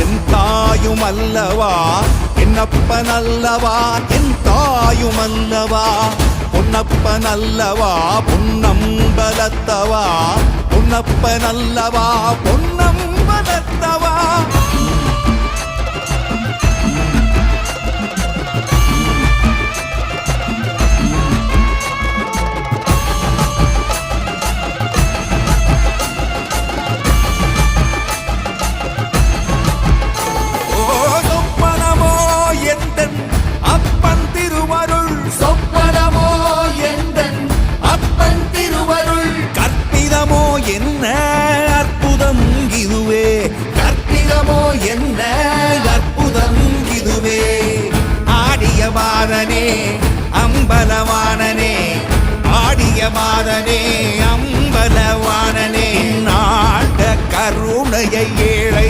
என் தாயும் அல்லவா என்னப்பன் அல்லவா என் தாயும் அல்லவா பொன்னப்பன் அல்லவா பொன்னம்பலத்தவா பொன்னப்பன் அல்லவா பொன்னம்பலத்தவா என்ன அற்புதம் இதுவே கற்பிதமோ என்ன அற்புதம் இதுவே ஆடிய மாதனே அம்பலவானனே ஆடிய மாதனே அம்பலவானனே நாட கருணையை ஏழை